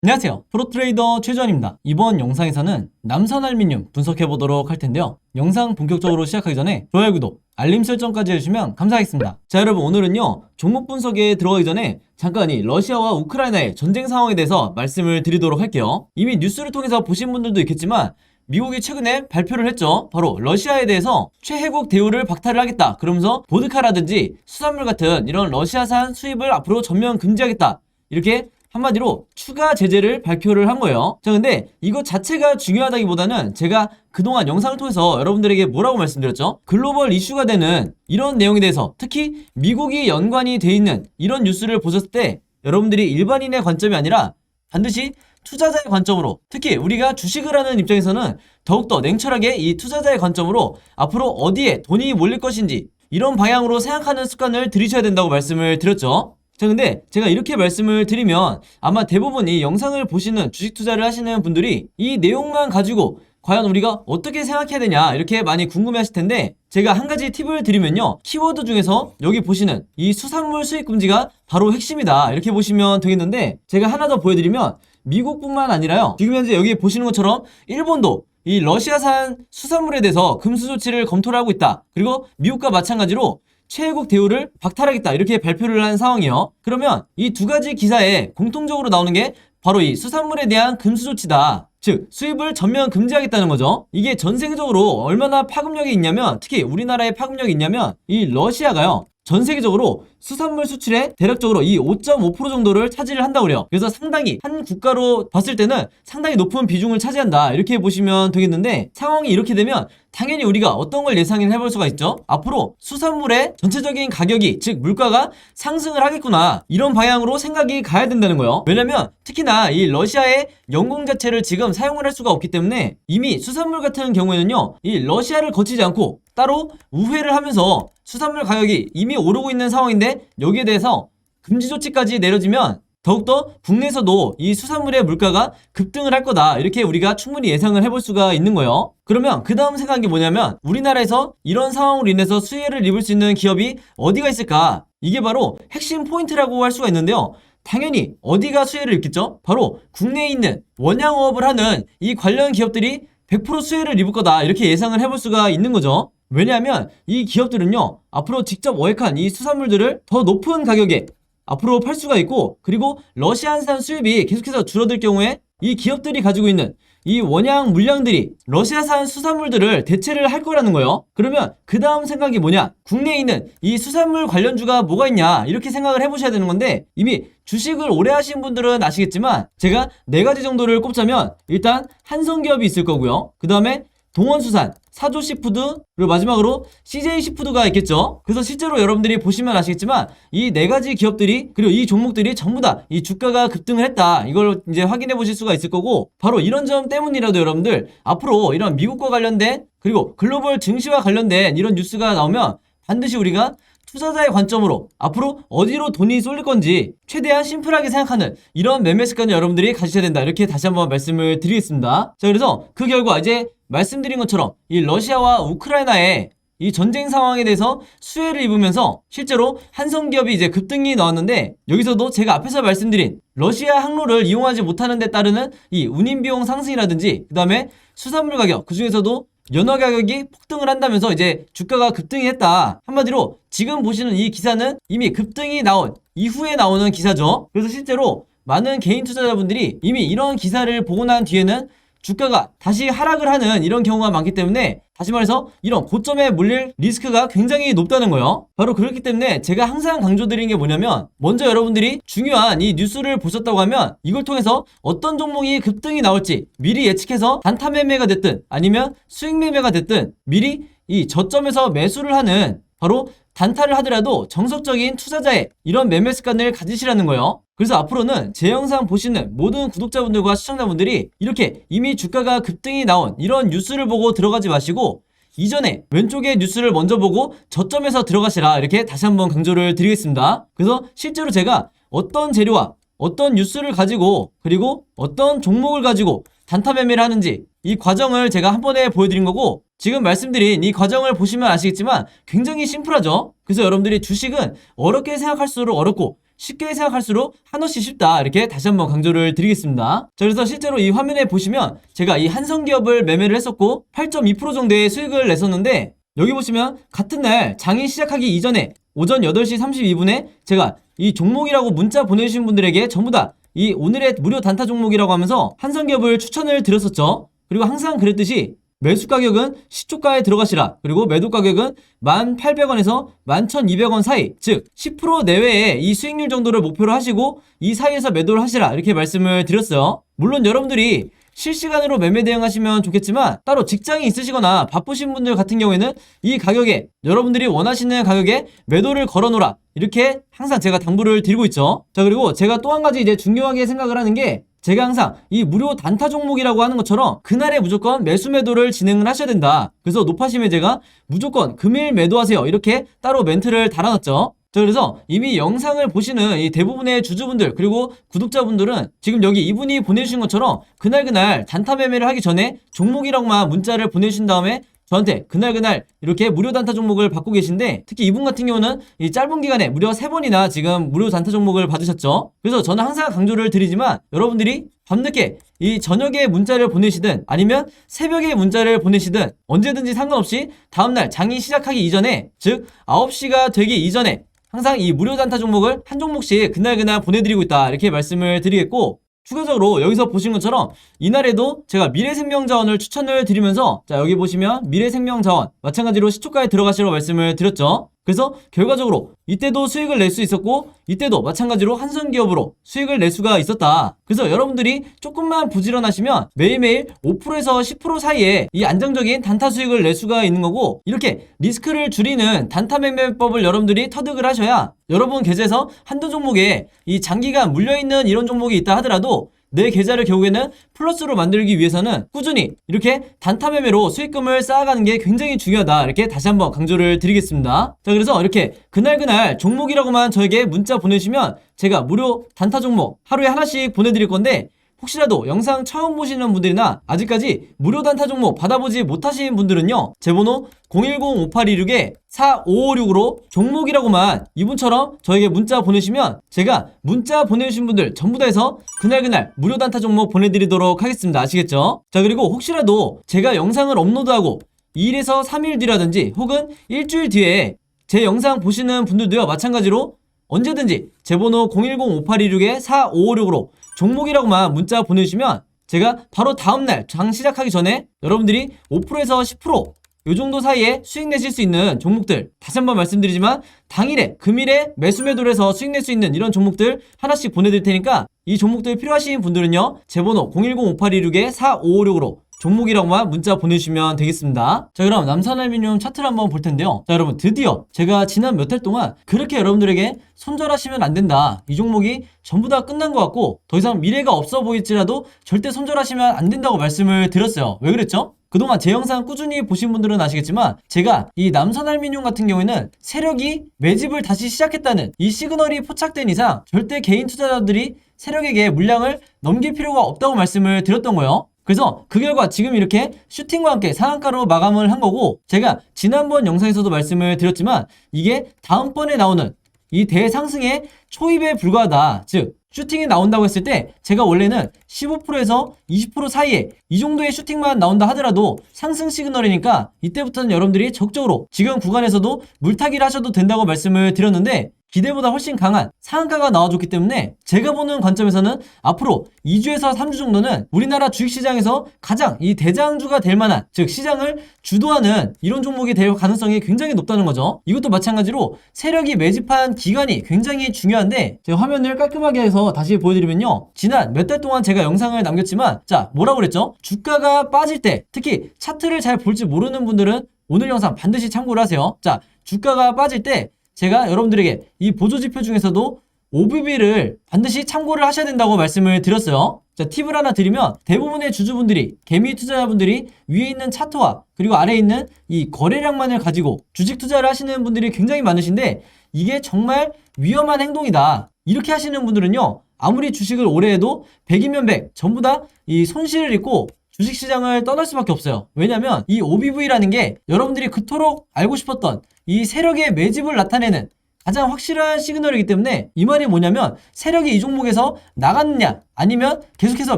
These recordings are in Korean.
안녕하세요. 프로트레이더 최주환입니다. 이번 영상에서는 남선알루미늄 분석해보도록 할 텐데요. 영상 본격적으로 시작하기 전에 좋아요, 구독, 알림 설정까지 해주시면 감사하겠습니다. 자, 여러분, 오늘은요, 종목 분석에 들어가기 전에 잠깐 이 러시아와 우크라이나의 전쟁 상황에 대해서 말씀을 드리도록 할게요. 이미 뉴스를 통해서 보신 분들도 있겠지만 미국이 최근에 발표를 했죠. 바로 러시아에 대해서 최혜국 대우를 박탈을 하겠다. 그러면서 보드카라든지 수산물 같은 이런 러시아산 수입을 앞으로 전면 금지하겠다. 이렇게 한마디로 추가 제재를 발표를 한 거예요. 자, 근데 이것 자체가 중요하다기보다는 제가 그동안 영상을 통해서 여러분들에게 뭐라고 말씀드렸죠? 글로벌 이슈가 되는 이런 내용에 대해서, 특히 미국이 연관이 돼 있는 이런 뉴스를 보셨을 때 여러분들이 일반인의 관점이 아니라 반드시 투자자의 관점으로, 특히 우리가 주식을 하는 입장에서는 더욱더 냉철하게 이 투자자의 관점으로 앞으로 어디에 돈이 몰릴 것인지 이런 방향으로 생각하는 습관을 들이셔야 된다고 말씀을 드렸죠. 자, 근데 제가 이렇게 말씀을 드리면 아마 대부분 이 영상을 보시는 주식 투자를 하시는 분들이 이 내용만 가지고 과연 우리가 어떻게 생각해야 되냐 이렇게 많이 궁금해 하실 텐데, 제가 한 가지 팁을 드리면요, 키워드 중에서 여기 보시는 이 수산물 수입 금지가 바로 핵심이다 이렇게 보시면 되겠는데, 제가 하나 더 보여드리면 미국뿐만 아니라요, 지금 현재 여기 보시는 것처럼 일본도 이 러시아산 수산물에 대해서 금수 조치를 검토를 하고 있다. 그리고 미국과 마찬가지로 최혜국 대우를 박탈하겠다 이렇게 발표를 한 상황이에요. 그러면 이 두 가지 기사에 공통적으로 나오는 게 바로 이 수산물에 대한 금수 조치다. 즉 수입을 전면 금지하겠다는 거죠. 이게 전 세계적으로 얼마나 파급력이 있냐면, 특히 우리나라에 파급력이 있냐면 이 러시아가요, 전 세계적으로 수산물 수출의 대략적으로 이 5.5% 정도를 차지를 한다고 그래요. 그래서 상당히 한 국가로 봤을 때는 상당히 높은 비중을 차지한다 이렇게 보시면 되겠는데, 상황이 이렇게 되면 당연히 우리가 어떤 걸 예상을 해볼 수가 있죠. 앞으로 수산물의 전체적인 가격이, 즉 물가가 상승을 하겠구나, 이런 방향으로 생각이 가야 된다는 거예요. 왜냐면 특히나 이 러시아의 연공 자체를 지금 사용을 할 수가 없기 때문에 이미 수산물 같은 경우에는요, 이 러시아를 거치지 않고 따로 우회를 하면서 수산물 가격이 이미 오르고 있는 상황인데, 여기에 대해서 금지 조치까지 내려지면 더욱더 국내에서도 이 수산물의 물가가 급등을 할 거다 이렇게 우리가 충분히 예상을 해볼 수가 있는 거예요. 그러면 그 다음 생각이 뭐냐면, 우리나라에서 이런 상황으로 인해서 수혜를 입을 수 있는 기업이 어디가 있을까? 이게 바로 핵심 포인트라고 할 수가 있는데요, 당연히 어디가 수혜를 입겠죠? 바로 국내에 있는 원양어업을 하는 이 관련 기업들이 100% 수혜를 입을 거다 이렇게 예상을 해볼 수가 있는 거죠. 왜냐하면 이 기업들은요, 앞으로 직접 어획한 이 수산물들을 더 높은 가격에 앞으로 팔 수가 있고, 그리고 러시아산 수입이 계속해서 줄어들 경우에 이 기업들이 가지고 있는 이 원양 물량들이 러시아산 수산물들을 대체를 할 거라는 거예요. 그러면 그 다음 생각이 뭐냐? 국내에 있는 이 수산물 관련주가 뭐가 있냐 이렇게 생각을 해보셔야 되는 건데, 이미 주식을 오래 하신 분들은 아시겠지만 제가 4가지 정도를 꼽자면, 일단 한성기업이 있을 거고요, 그 다음에 동원수산, 사조시푸드, 그리고 마지막으로 CJ시푸드가 있겠죠. 그래서 실제로 여러분들이 보시면 아시겠지만 이 4가지 기업들이, 그리고 이 종목들이 전부 다 이 주가가 급등을 했다, 이걸 이제 확인해 보실 수가 있을 거고, 바로 이런 점 때문이라도 여러분들 앞으로 이런 미국과 관련된, 그리고 글로벌 증시와 관련된 이런 뉴스가 나오면 반드시 우리가 투자자의 관점으로 앞으로 어디로 돈이 쏠릴 건지 최대한 심플하게 생각하는 이런 매매 습관을 여러분들이 가지셔야 된다 이렇게 다시 한번 말씀을 드리겠습니다. 자, 그래서 그 결과 이제 말씀드린 것처럼 이 러시아와 우크라이나의 이 전쟁 상황에 대해서 수혜를 입으면서 실제로 한성기업이 이제 급등이 나왔는데, 여기서도 제가 앞에서 말씀드린 러시아 항로를 이용하지 못하는 데 따르는 이 운임비용 상승이라든지, 그 다음에 수산물 가격, 그 중에서도 연어 가격이 폭등을 한다면서 이제 주가가 급등이 했다. 한마디로 지금 보시는 이 기사는 이미 급등이 나온 이후에 나오는 기사죠. 그래서 실제로 많은 개인 투자자분들이 이미 이런 기사를 보고 난 뒤에는 주가가 다시 하락을 하는 이런 경우가 많기 때문에, 다시 말해서 이런 고점에 물릴 리스크가 굉장히 높다는 거예요. 바로 그렇기 때문에 제가 항상 강조드리는 게 뭐냐면, 먼저 여러분들이 중요한 이 뉴스를 보셨다고 하면 이걸 통해서 어떤 종목이 급등이 나올지 미리 예측해서 단타 매매가 됐든 아니면 수익 매매가 됐든 미리 이 저점에서 매수를 하는, 바로 단타를 하더라도 정석적인 투자자의 이런 매매 습관을 가지시라는 거예요. 그래서 앞으로는 제 영상 보시는 모든 구독자분들과 시청자분들이 이렇게 이미 주가가 급등이 나온 이런 뉴스를 보고 들어가지 마시고, 이전에 왼쪽에 뉴스를 먼저 보고 저점에서 들어가시라 이렇게 다시 한번 강조를 드리겠습니다. 그래서 실제로 제가 어떤 재료와 어떤 뉴스를 가지고, 그리고 어떤 종목을 가지고 단타 매매를 하는지 이 과정을 제가 한 번에 보여드린 거고, 지금 말씀드린 이 과정을 보시면 아시겠지만 굉장히 심플하죠. 그래서 여러분들이 주식은 어렵게 생각할수록 어렵고 쉽게 생각할수록 한없이 쉽다. 이렇게 다시 한번 강조를 드리겠습니다. 자, 그래서 실제로 이 화면에 보시면 제가 이 한성기업을 매매를 했었고 8.2% 정도의 수익을 냈었는데, 여기 보시면 같은 날 장이 시작하기 이전에 오전 8시 32분에 제가 이 종목이라고 문자 보내주신 분들에게 전부 다 이 오늘의 무료 단타 종목이라고 하면서 한성기업을 추천을 드렸었죠. 그리고 항상 그랬듯이 매수 가격은 시초가에 들어가시라. 그리고 매도 가격은 1,800원에서 11,200원 사이, 즉 10% 내외의 이 수익률 정도를 목표로 하시고 이 사이에서 매도를 하시라. 이렇게 말씀을 드렸어요. 물론 여러분들이 실시간으로 매매 대응하시면 좋겠지만 따로 직장이 있으시거나 바쁘신 분들 같은 경우에는 이 가격에, 여러분들이 원하시는 가격에 매도를 걸어놓으라. 이렇게 항상 제가 당부를 드리고 있죠. 자, 그리고 제가 또 한 가지 이제 중요하게 생각을 하는 게, 제가 항상 이 무료 단타 종목이라고 하는 것처럼 그날에 무조건 매수 매도를 진행을 하셔야 된다. 그래서 높아시면 제가 무조건 금일 매도하세요. 이렇게 따로 멘트를 달아놨죠. 자, 그래서 이미 영상을 보시는 이 대부분의 주주분들 그리고 구독자분들은 지금 여기 이분이 보내주신 것처럼 그날 단타 매매를 하기 전에 종목이라고만 문자를 보내주신 다음에 저한테 그날 이렇게 무료 단타 종목을 받고 계신데, 특히 이분 같은 경우는 이 짧은 기간에 무려 3번이나 지금 무료 단타 종목을 받으셨죠. 그래서 저는 항상 강조를 드리지만, 여러분들이 밤늦게 이 저녁에 문자를 보내시든 아니면 새벽에 문자를 보내시든 언제든지 상관없이 다음날 장이 시작하기 이전에, 즉 9시가 되기 이전에 항상 이 무료 단타 종목을 한 종목씩 그날 보내드리고 있다. 이렇게 말씀을 드리겠고, 추가적으로 여기서 보신 것처럼 이날에도 제가 미래생명자원을 추천을 드리면서, 자, 여기 보시면 미래생명자원 마찬가지로 시초가에 들어가시라고 말씀을 드렸죠. 그래서 결과적으로 이때도 수익을 낼 수 있었고 이때도 마찬가지로 한성기업으로 수익을 낼 수가 있었다. 그래서 여러분들이 조금만 부지런하시면 매일매일 5%에서 10% 사이에 이 안정적인 단타 수익을 낼 수가 있는 거고, 이렇게 리스크를 줄이는 단타 매매법을 여러분들이 터득을 하셔야 여러분 계좌에서 한두 종목에 이 장기간 물려있는 이런 종목이 있다 하더라도 내 계좌를 결국에는 플러스로 만들기 위해서는 꾸준히 이렇게 단타 매매로 수익금을 쌓아가는 게 굉장히 중요하다. 이렇게 다시 한번 강조를 드리겠습니다. 자, 그래서 이렇게 그날 종목이라고만 저에게 문자 보내주시면 제가 무료 단타 종목 하루에 하나씩 보내드릴 건데, 혹시라도 영상 처음 보시는 분들이나 아직까지 무료 단타 종목 받아보지 못하신 분들은요, 제 번호 010-5826-4556으로 종목이라고만 이분처럼 저에게 문자 보내시면 제가 문자 보내주신 분들 전부 다 해서 그날 무료 단타 종목 보내드리도록 하겠습니다. 아시겠죠? 자, 그리고 혹시라도 제가 영상을 업로드하고 2일에서 3일 뒤라든지 혹은 일주일 뒤에 제 영상 보시는 분들도요, 마찬가지로 언제든지 제 번호 010-5826-4556으로 종목이라고만 문자 보내주시면 제가 바로 다음날 장 시작하기 전에 여러분들이 5%에서 10% 요 정도 사이에 수익 내실 수 있는 종목들, 다시 한번 말씀드리지만 당일에 금일에 매수 매도를 해서 수익 낼 수 있는 이런 종목들 하나씩 보내드릴 테니까 이 종목들 필요하신 분들은요, 제 번호 010-5826-4556으로 종목이라고만 문자 보내주시면 되겠습니다. 자, 그럼 남산알루미늄 차트를 한번 볼 텐데요. 자, 여러분 드디어 제가 지난 몇 달 동안 그렇게 여러분들에게 손절하시면 안 된다, 이 종목이 전부 다 끝난 것 같고 더 이상 미래가 없어 보일지라도 절대 손절하시면 안 된다고 말씀을 드렸어요. 왜 그랬죠? 그동안 제 영상 꾸준히 보신 분들은 아시겠지만 제가 이 남산알루미늄 같은 경우에는 세력이 매집을 다시 시작했다는 이 시그널이 포착된 이상 절대 개인 투자자들이 세력에게 물량을 넘길 필요가 없다고 말씀을 드렸던 거예요. 그래서 그 결과 지금 이렇게 슈팅과 함께 상한가로 마감을 한 거고, 제가 지난번 영상에서도 말씀을 드렸지만 이게 다음번에 나오는 이 대상승의 초입에 불과하다. 즉 슈팅이 나온다고 했을 때 제가 원래는 15%에서 20% 사이에 이 정도의 슈팅만 나온다 하더라도 상승 시그널이니까 이때부터는 여러분들이 적극적으로 지금 구간에서도 물타기를 하셔도 된다고 말씀을 드렸는데, 기대보다 훨씬 강한 상한가가 나와줬기 때문에 제가 보는 관점에서는 앞으로 2주에서 3주 정도는 우리나라 주식시장에서 가장 이 대장주가 될 만한, 즉 시장을 주도하는 이런 종목이 될 가능성이 굉장히 높다는 거죠. 이것도 마찬가지로 세력이 매집한 기간이 굉장히 중요한데, 제가 화면을 깔끔하게 해서 다시 보여드리면요, 지난 몇 달 동안 제가 영상을 남겼지만, 자, 뭐라고 그랬죠? 주가가 빠질 때, 특히 차트를 잘 볼지 모르는 분들은 오늘 영상 반드시 참고를 하세요. 자, 주가가 빠질 때 제가 여러분들에게 이 보조지표 중에서도 OBB를 반드시 참고를 하셔야 된다고 말씀을 드렸어요. 자, 팁을 하나 드리면 대부분의 주주분들이, 개미 투자자분들이 위에 있는 차트와 그리고 아래에 있는 이 거래량만을 가지고 주식 투자를 하시는 분들이 굉장히 많으신데 이게 정말 위험한 행동이다. 이렇게 하시는 분들은요, 아무리 주식을 오래 해도 100이면 100 전부 다 이 손실을 입고 주식시장을 떠날 수밖에 없어요. 왜냐면 이 OBV라는 게 여러분들이 그토록 알고 싶었던 이 세력의 매집을 나타내는 가장 확실한 시그널이기 때문에 이 말이 뭐냐면 세력이 이 종목에서 나갔느냐 아니면 계속해서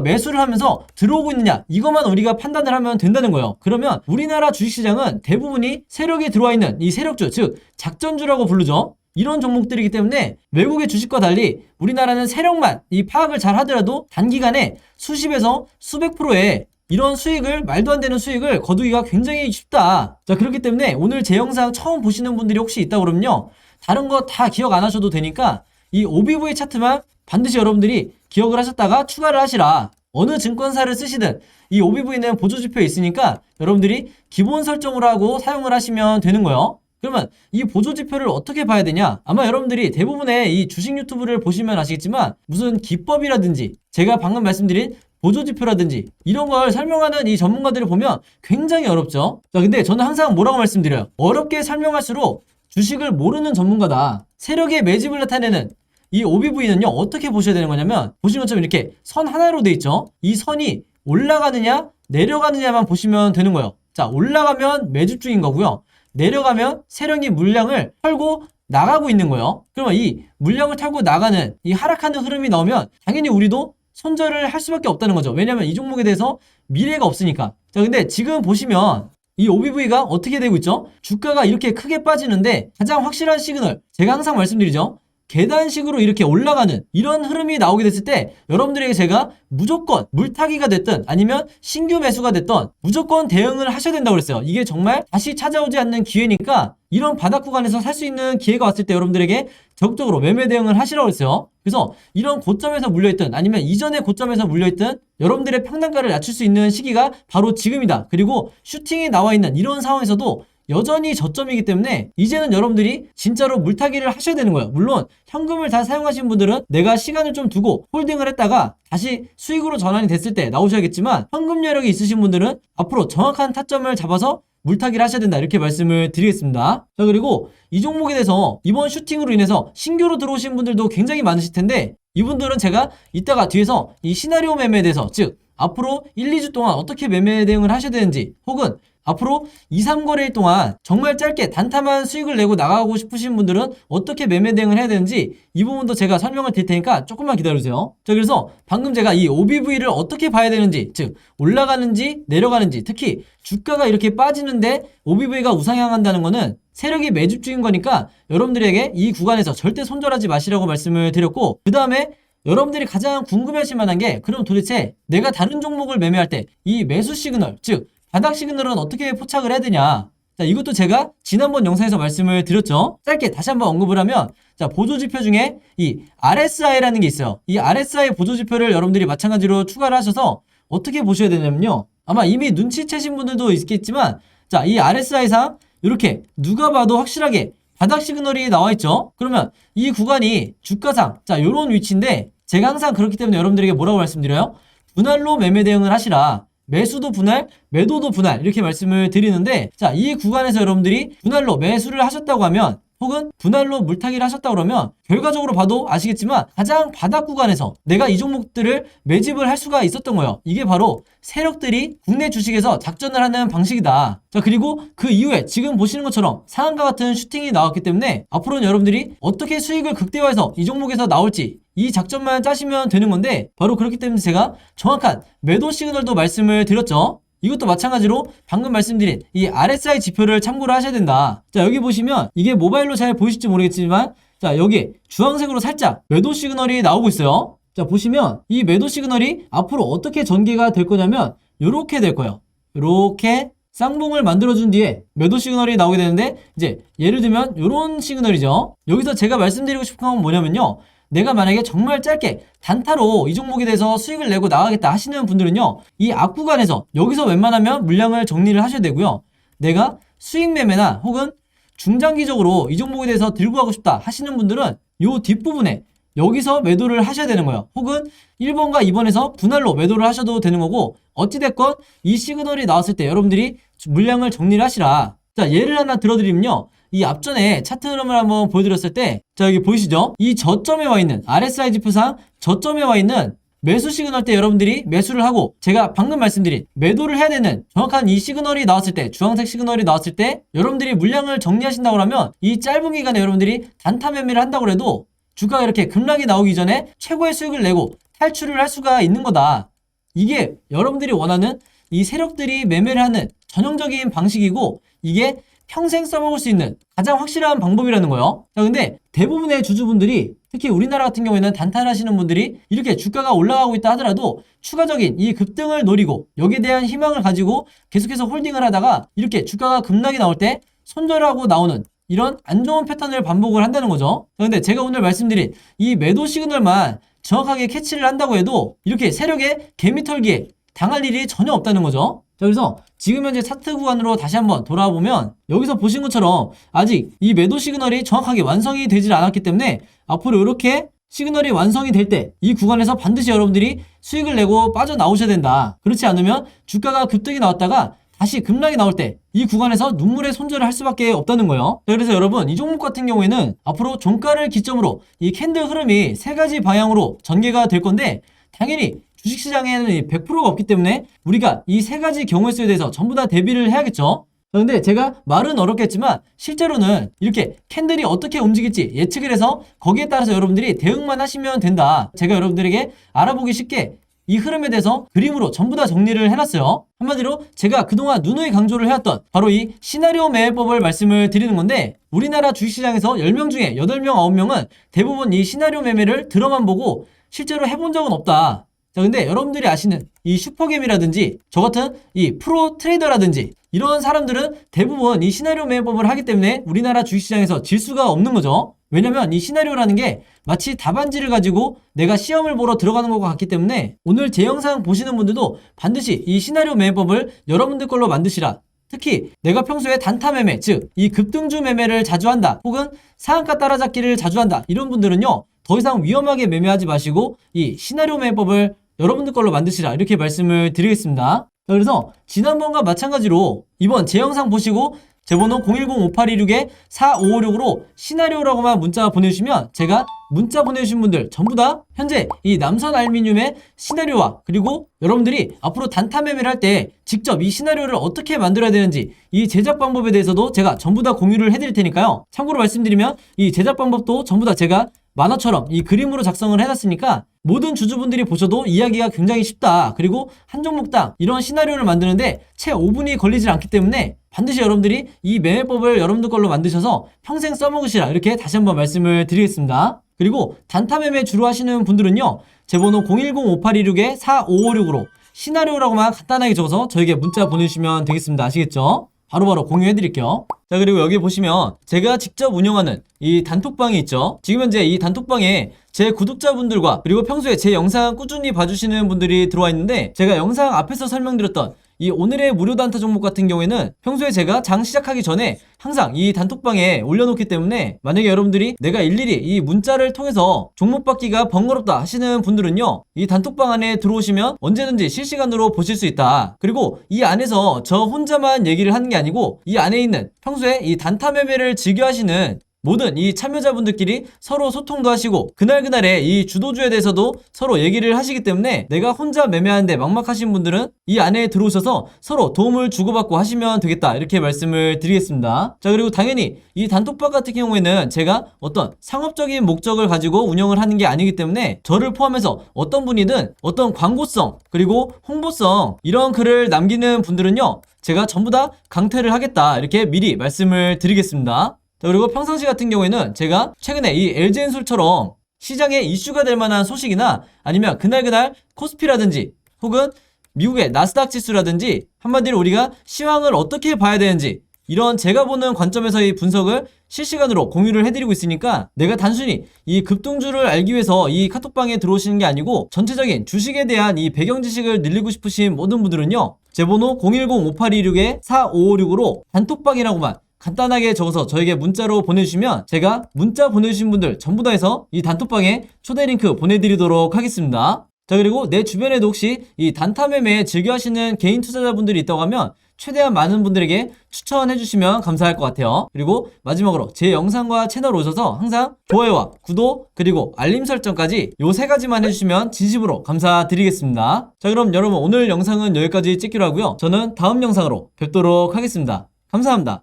매수를 하면서 들어오고 있느냐 이것만 우리가 판단을 하면 된다는 거예요. 그러면 우리나라 주식시장은 대부분이 세력이 들어와 있는 이 세력주, 즉 작전주라고 부르죠. 이런 종목들이기 때문에 외국의 주식과 달리 우리나라는 세력만 이 파악을 잘 하더라도 단기간에 수십에서 수백 프로의 이런 수익을, 말도 안 되는 수익을 거두기가 굉장히 쉽다. 자, 그렇기 때문에 오늘 제 영상 처음 보시는 분들이 혹시 있다 그러면요, 다른 거 다 기억 안 하셔도 되니까 이 OBV 차트만 반드시 여러분들이 기억을 하셨다가 추가를 하시라. 어느 증권사를 쓰시든 이 OBV는 보조지표에 있으니까 여러분들이 기본 설정으로 하고 사용을 하시면 되는 거예요. 그러면 이 보조지표를 어떻게 봐야 되냐? 아마 여러분들이 대부분의 이 주식 유튜브를 보시면 아시겠지만 무슨 기법이라든지 제가 방금 말씀드린 보조지표라든지 이런 걸 설명하는 이 전문가들을 보면 굉장히 어렵죠. 자, 근데 저는 항상 뭐라고 말씀드려요? 어렵게 설명할수록 주식을 모르는 전문가다. 세력의 매집을 나타내는 이 OBV는요, 어떻게 보셔야 되는 거냐면 보시는 것처럼 이렇게 선 하나로 돼 있죠. 이 선이 올라가느냐 내려가느냐만 보시면 되는 거예요. 자, 올라가면 매집 중인 거고요. 내려가면 세력이 물량을 털고 나가고 있는 거예요. 그러면 이 물량을 털고 나가는 이 하락하는 흐름이 나오면 당연히 우리도 손절을 할 수밖에 없다는 거죠. 왜냐하면 이 종목에 대해서 미래가 없으니까. 자, 근데 지금 보시면 이 OBV가 어떻게 되고 있죠? 주가가 이렇게 크게 빠지는데 가장 확실한 시그널, 제가 항상 말씀드리죠. 계단식으로 이렇게 올라가는 이런 흐름이 나오게 됐을 때 여러분들에게 제가 무조건 물타기가 됐든 아니면 신규 매수가 됐던 무조건 대응을 하셔야 된다고 그랬어요. 이게 정말 다시 찾아오지 않는 기회니까 이런 바닥 구간에서 살 수 있는 기회가 왔을 때 여러분들에게 적극적으로 매매 대응을 하시라고 했어요. 그래서 이런 고점에서 물려있든 아니면 이전의 고점에서 물려있든 여러분들의 평단가를 낮출 수 있는 시기가 바로 지금이다. 그리고 슈팅이 나와 있는 이런 상황에서도 여전히 저점이기 때문에 이제는 여러분들이 진짜로 물타기를 하셔야 되는 거예요. 물론 현금을 다 사용하신 분들은 내가 시간을 좀 두고 홀딩을 했다가 다시 수익으로 전환이 됐을 때 나오셔야겠지만 현금 여력이 있으신 분들은 앞으로 정확한 타점을 잡아서 물타기를 하셔야 된다, 이렇게 말씀을 드리겠습니다. 자, 그리고 이 종목에 대해서 이번 슈팅으로 인해서 신규로 들어오신 분들도 굉장히 많으실 텐데 이분들은 제가 이따가 뒤에서 이 시나리오 매매에 대해서, 즉 앞으로 1, 2주 동안 어떻게 매매 대응을 하셔야 되는지, 혹은 앞으로 2, 3거래일 동안 정말 짧게 단타만 수익을 내고 나가고 싶으신 분들은 어떻게 매매 대응을 해야 되는지 이 부분도 제가 설명을 드릴 테니까 조금만 기다려주세요. 자, 그래서 방금 제가 이 OBV를 어떻게 봐야 되는지, 즉 올라가는지 내려가는지, 특히 주가가 이렇게 빠지는데 OBV가 우상향한다는 거는 세력이 매집 중인 거니까 여러분들에게 이 구간에서 절대 손절하지 마시라고 말씀을 드렸고, 그 다음에 여러분들이 가장 궁금해하실 만한 게, 그럼 도대체 내가 다른 종목을 매매할 때 이 매수 시그널, 즉 바닥 시그널은 어떻게 포착을 해야 되냐. 자, 이것도 제가 지난번 영상에서 말씀을 드렸죠. 짧게 다시 한번 언급을 하면, 자, 보조지표 중에 이 RSI라는 게 있어요. 이 RSI 보조지표를 여러분들이 마찬가지로 추가를 하셔서 어떻게 보셔야 되냐면요, 아마 이미 눈치채신 분들도 있겠지만, 자, 이 RSI상 이렇게 누가 봐도 확실하게 바닥 시그널이 나와 있죠. 그러면 이 구간이 주가상, 자, 요런 위치인데 제가 항상 그렇기 때문에 여러분들에게 뭐라고 말씀드려요? 분할로 매매 대응을 하시라. 매수도 분할, 매도도 분할, 이렇게 말씀을 드리는데, 자, 이 구간에서 여러분들이 분할로 매수를 하셨다고 하면, 혹은 분할로 물타기를 하셨다고 그러면 결과적으로 봐도 아시겠지만 가장 바닥 구간에서 내가 이 종목들을 매집을 할 수가 있었던 거예요. 이게 바로 세력들이 국내 주식에서 작전을 하는 방식이다. 자, 그리고 그 이후에 지금 보시는 것처럼 상한가 같은 슈팅이 나왔기 때문에 앞으로는 여러분들이 어떻게 수익을 극대화해서 이 종목에서 나올지 이 작전만 짜시면 되는 건데, 바로 그렇기 때문에 제가 정확한 매도 시그널도 말씀을 드렸죠. 이것도 마찬가지로 방금 말씀드린 이 RSI 지표를 참고를 하셔야 된다. 자, 여기 보시면 이게 모바일로 잘 보이실지 모르겠지만, 자, 여기 주황색으로 살짝 매도 시그널이 나오고 있어요. 자, 보시면 이 매도 시그널이 앞으로 어떻게 전개가 될 거냐면 요렇게 될 거예요. 요렇게 쌍봉을 만들어준 뒤에 매도 시그널이 나오게 되는데, 이제 예를 들면 요런 시그널이죠. 여기서 제가 말씀드리고 싶은 건 뭐냐면요, 내가 만약에 정말 짧게 단타로 이 종목에 대해서 수익을 내고 나가겠다 하시는 분들은요, 이 앞구간에서 여기서 웬만하면 물량을 정리를 하셔야 되고요, 내가 수익 매매나 혹은 중장기적으로 이 종목에 대해서 들고 가고 싶다 하시는 분들은 요 뒷부분에 여기서 매도를 하셔야 되는 거예요. 혹은 1번과 2번에서 분할로 매도를 하셔도 되는 거고, 어찌됐건 이 시그널이 나왔을 때 여러분들이 물량을 정리를 하시라. 자, 예를 하나 들어드리면요, 이 앞전에 차트 흐름을 한번 보여드렸을 때, 자, 여기 보이시죠? 이 저점에 와 있는 RSI 지표상 저점에 와 있는 매수 시그널 때 여러분들이 매수를 하고, 제가 방금 말씀드린 매도를 해야 되는 정확한 이 시그널이 나왔을 때, 주황색 시그널이 나왔을 때 여러분들이 물량을 정리하신다고 하면 이 짧은 기간에 여러분들이 단타 매매를 한다고 해도 주가가 이렇게 급락이 나오기 전에 최고의 수익을 내고 탈출을 할 수가 있는 거다. 이게 여러분들이 원하는 이 세력들이 매매를 하는 전형적인 방식이고, 이게 평생 써먹을 수 있는 가장 확실한 방법이라는 거예요. 자, 근데 대부분의 주주분들이, 특히 우리나라 같은 경우에는 단타를 하시는 분들이 이렇게 주가가 올라가고 있다 하더라도 추가적인 이 급등을 노리고 여기에 대한 희망을 가지고 계속해서 홀딩을 하다가 이렇게 주가가 급락이 나올 때 손절하고 나오는 이런 안 좋은 패턴을 반복을 한다는 거죠. 자, 근데 제가 오늘 말씀드린 이 매도 시그널만 정확하게 캐치를 한다고 해도 이렇게 세력의 개미털기에 당할 일이 전혀 없다는 거죠. 자, 그래서 지금 현재 차트 구간으로 다시 한번 돌아와 보면 여기서 보신 것처럼 아직 이 매도 시그널이 정확하게 완성이 되질 않았기 때문에 앞으로 이렇게 시그널이 완성이 될 때 이 구간에서 반드시 여러분들이 수익을 내고 빠져나오셔야 된다. 그렇지 않으면 주가가 급등이 나왔다가 다시 급락이 나올 때 이 구간에서 눈물의 손절을 할 수밖에 없다는 거예요. 자, 그래서 여러분, 이 종목 같은 경우에는 앞으로 종가를 기점으로 이 캔들 흐름이 세 가지 방향으로 전개가 될 건데, 당연히 주식시장에는 100%가 없기 때문에 우리가 이 세 가지 경우의 수에 대해서 전부 다 대비를 해야겠죠. 근데 제가 말은 어렵겠지만 실제로는 이렇게 캔들이 어떻게 움직일지 예측을 해서 거기에 따라서 여러분들이 대응만 하시면 된다. 제가 여러분들에게 알아보기 쉽게 이 흐름에 대해서 그림으로 전부 다 정리를 해놨어요. 한마디로 제가 그동안 누누이 강조를 해왔던 바로 이 시나리오 매매법을 말씀을 드리는 건데, 우리나라 주식시장에서 10명 중에 8명, 9명은 대부분 이 시나리오 매매를 들어만 보고 실제로 해본 적은 없다. 자, 근데 여러분들이 아시는 이 슈퍼겜이라든지 저 같은 이 프로 트레이더라든지 이런 사람들은 대부분 이 시나리오 매매법을 하기 때문에 우리나라 주식시장에서 질 수가 없는 거죠. 왜냐면 이 시나리오라는 게 마치 답안지를 가지고 내가 시험을 보러 들어가는 것과 같기 때문에 오늘 제 영상 보시는 분들도 반드시 이 시나리오 매매법을 여러분들 걸로 만드시라. 특히 내가 평소에 단타 매매, 즉 이 급등주 매매를 자주 한다, 혹은 상한가 따라잡기를 자주 한다, 이런 분들은요 더 이상 위험하게 매매하지 마시고 이 시나리오 매매법을 여러분들 걸로 만드시라, 이렇게 말씀을 드리겠습니다. 자, 그래서 지난번과 마찬가지로 이번 제 영상 보시고 제 번호 010-5826-4556으로 시나리오라고만 문자 보내주시면 제가 문자 보내주신 분들 전부 다 현재 이 남선 알루미늄의 시나리오와, 그리고 여러분들이 앞으로 단타 매매를 할 때 직접 이 시나리오를 어떻게 만들어야 되는지 이 제작 방법에 대해서도 제가 전부 다 공유를 해드릴 테니까요. 참고로 말씀드리면 이 제작 방법도 전부 다 제가 만화처럼 이 그림으로 작성을 해놨으니까 모든 주주분들이 보셔도 이해하기가 굉장히 쉽다. 그리고 한 종목당 이런 시나리오를 만드는데 채 5분이 걸리질 않기 때문에 반드시 여러분들이 이 매매법을 여러분들 걸로 만드셔서 평생 써먹으시라, 이렇게 다시 한번 말씀을 드리겠습니다. 그리고 단타 매매 주로 하시는 분들은요 제 번호 010-5826-4556으로 시나리오라고만 간단하게 적어서 저에게 문자 보내주시면 되겠습니다. 아시겠죠? 바로바로 공유해드릴게요. 자, 그리고 여기 보시면 제가 직접 운영하는 이 단톡방이 있죠. 지금 현재 이 단톡방에 제 구독자분들과 그리고 평소에 제 영상 꾸준히 봐주시는 분들이 들어와 있는데, 제가 영상 앞에서 설명드렸던 이 오늘의 무료 단타 종목 같은 경우에는 평소에 제가 장 시작하기 전에 항상 이 단톡방에 올려놓기 때문에 만약에 여러분들이 내가 일일이 이 문자를 통해서 종목 받기가 번거롭다 하시는 분들은요 이 단톡방 안에 들어오시면 언제든지 실시간으로 보실 수 있다. 그리고 이 안에서 저 혼자만 얘기를 하는 게 아니고 이 안에 있는 평소에 이 단타 매매를 즐겨 하시는 모든 이 참여자분들끼리 서로 소통도 하시고 그날그날의 이 주도주에 대해서도 서로 얘기를 하시기 때문에 내가 혼자 매매하는데 막막하신 분들은 이 안에 들어오셔서 서로 도움을 주고받고 하시면 되겠다, 이렇게 말씀을 드리겠습니다. 자, 그리고 당연히 이 단톡방 같은 경우에는 제가 어떤 상업적인 목적을 가지고 운영을 하는 게 아니기 때문에 저를 포함해서 어떤 분이든 어떤 광고성 그리고 홍보성 이런 글을 남기는 분들은요 제가 전부 다 강퇴를 하겠다, 이렇게 미리 말씀을 드리겠습니다. 자, 그리고 평상시 같은 경우에는 제가 최근에 이 LG엔솔처럼 시장에 이슈가 될 만한 소식이나 아니면 그날 코스피라든지 혹은 미국의 나스닥 지수라든지 한마디로 우리가 시황을 어떻게 봐야 되는지 이런 제가 보는 관점에서의 분석을 실시간으로 공유를 해드리고 있으니까 내가 단순히 이 급등주를 알기 위해서 이 카톡방에 들어오시는 게 아니고 전체적인 주식에 대한 이 배경 지식을 늘리고 싶으신 모든 분들은요 제 번호 010-5826-4556으로 단톡방이라고만 간단하게 적어서 저에게 문자로 보내주시면 제가 문자 보내주신 분들 전부 다 해서 이 단톡방에 초대 링크 보내드리도록 하겠습니다. 자, 그리고 내 주변에도 혹시 이 단타 매매 즐겨 하시는 개인 투자자분들이 있다고 하면 최대한 많은 분들에게 추천해 주시면 감사할 것 같아요. 그리고 마지막으로 제 영상과 채널 오셔서 항상 좋아요와 구독 그리고 알림 설정까지 요 3가지만 해주시면 진심으로 감사드리겠습니다. 자, 그럼 여러분 오늘 영상은 여기까지 찍기로 하고요. 저는 다음 영상으로 뵙도록 하겠습니다. 감사합니다.